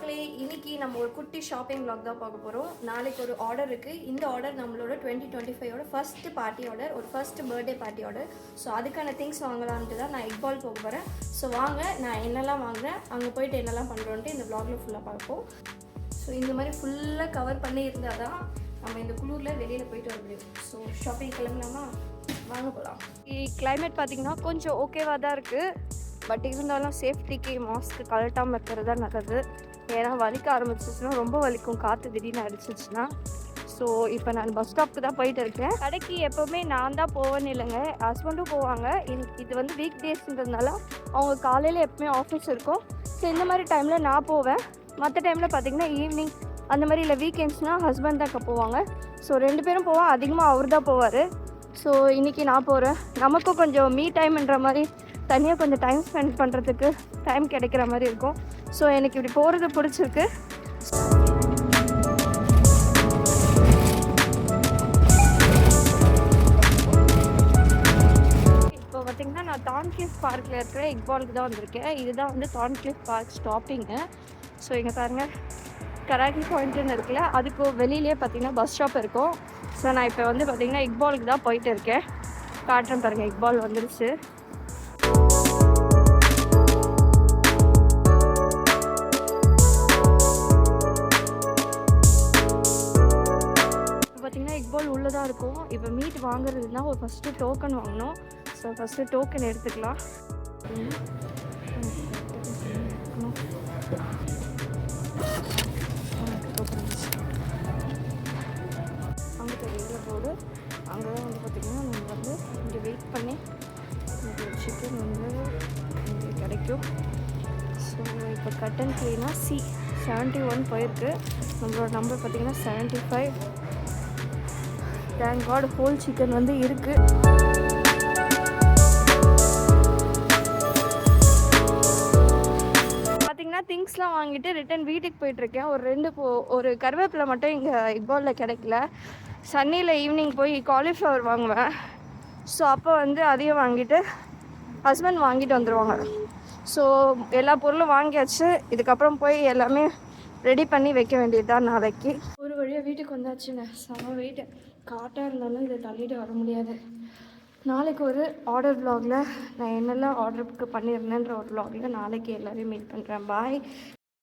மக்களே, இன்னைக்கு நம்ம ஒரு குட்டி ஷாப்பிங் vlog தான் பார்க்க போகிறோம். நாளைக்கு ஒரு ஆர்டர் இருக்குது. இந்த ஆர்டர் நம்மளோட 2025ஓட ஃபர்ஸ்ட் பார்ட்டி ஆர்டர், ஒரு first birthday party order. So அதுக்கான திங்ஸ் வாங்கலான்ட்டு தான் நான் எக்பால் போக போகிறேன். ஸோ வாங்க, நான் என்னெல்லாம் வாங்குறேன், அங்கே போயிட்டு என்னெல்லாம் பண்ணுறோன்ட்டு இந்த vlogல ஃபுல்லாக பார்ப்போம். ஸோ இந்த மாதிரி ஃபுல்லாக கவர் பண்ணி இருந்தால் தான் நம்ம இந்த குளூரில் வெளியில் போயிட்டு வர முடியும். ஸோ ஷாப்பிங் கிளம்பலாமா? வாங்க போகலாம். கிளைமேட் பார்த்திங்கன்னா கொஞ்சம் ஓகேவாக தான் இருக்குது. பட் இருந்தாலும் சேஃப்டிக்கு மாஸ்க் கழட்டாமல் இருக்கிறது தான் நல்லது. ஏன்னா வலிக்க ஆரம்பிச்சிச்சுன்னா ரொம்ப வலிக்கும், காற்று திடீர்னு அடிச்சிச்சுன்னா. ஸோ இப்போ நான் பஸ் ஸ்டாப்புக்கு தான் போயிட்டு இருக்கேன். கடைக்கு எப்போவுமே நான் தான் போவேன்னு இல்லைங்க, ஹஸ்பண்டும் போவாங்க. இது வந்து வீக் டேஸ்ன்றதுனால அவங்க காலையில் எப்பவுமே ஆஃபீஸ் இருக்கும். ஸோ இந்த மாதிரி டைமில் நான் போவேன். மற்ற டைமில் பார்த்திங்கன்னா ஈவினிங் அந்த மாதிரி இல்லை, வீக்கெண்ட்ஸ்னால் ஹஸ்பண்ட் தான் போவாங்க. ஸோ 2 பேரும் போவோம். அதிகமாக அவர் தான் போவார். ஸோ இன்றைக்கி நான் போகிறேன். நமக்கும் கொஞ்சம் மீ டைம்ன்ற மாதிரி தனியாக கொஞ்சம் டைம் ஸ்பெண்ட் பண்ணுறதுக்கு டைம் கிடைக்கிற மாதிரி இருக்கும். ஸோ எனக்கு இப்படி போகிறது பிடிச்சிருக்கு. இப்போ பார்த்திங்கன்னா நான் தான்கிளிஃப் பார்க்கில் இருக்கிற எக்பாலுக்கு தான் வந்திருக்கேன். இதுதான் வந்து தான்கிளிஃப் பார்க் ஸ்டாப்பிங்கு. ஸோ இங்கே பாருங்கள், கராக்கி பாயிண்ட்டுன்னு இருக்குல்ல, அதுக்கு வெளியிலே பார்த்திங்கன்னா பஸ் ஸ்டாப் இருக்கும். ஸோ நான் இப்போ வந்து பார்த்திங்கன்னா எக்பாலுக்கு தான் போயிட்டு இருக்கேன். காட்டுறேன் பாருங்கள், எக்பால் வந்துருச்சு. பார்த்திங்கன்னா எக்பால் உள்ளே தான் இருக்கும். இப்போ மீட் வாங்குறதுனா ஒரு ஃபஸ்ட்டு டோக்கன் வாங்கணும். ஸோ ஃபஸ்ட்டு டோக்கன் எடுத்துக்கலாம். அங்கே வெளியில் போடு, அங்கே தான் வந்து பார்த்திங்கன்னா நம்ம வந்து இங்கே வெயிட் பண்ணி சிக்கன் வந்து இங்கே கிடைக்கும். ஸோ இப்போ கட்டன் கிளீனா C71 போயிருக்கு. நம்மளோட நம்பர் பார்த்திங்கன்னா 75. தேங்க் காட் ஹோல் சிக்கன் வந்து இருக்குது. பார்த்திங்கன்னா திங்ஸ்லாம் வாங்கிட்டு ரிட்டன் வீட்டுக்கு போயிட்டுருக்கேன். ஒரு கருவேப்பிலை மட்டும் இங்கே எக்பாலில் கிடைக்கல. சன்னியில் ஈவினிங் போய் காலிஃப்ளவர் வாங்குவேன். ஸோ அப்போ வந்து அதையும் வாங்கிட்டு ஹஸ்பண்ட் வாங்கிட்டு வந்துடுவாங்க. ஸோ எல்லா பொருளும் வாங்கியாச்சு. இதுக்கப்புறம் போய் எல்லாமே ரெடி பண்ணி வைக்க வேண்டியது தான் நாளைக்கு. ஒரு வழியாக வீட்டுக்கு வந்தாச்சுங்க. செம வெயிட்டு, காட்டாக இருந்தாலும் இதை தள்ளிட்டு வர முடியாது. நாளைக்கு ஒரு ஆர்டர் vlogல நான் என்னெல்லாம் ஆர்டருக்கு பண்ணியிருந்தேன்ற ஒரு vlogல நாளைக்கு எல்லோரையும் மீட் பண்ணுறேன். பாய்.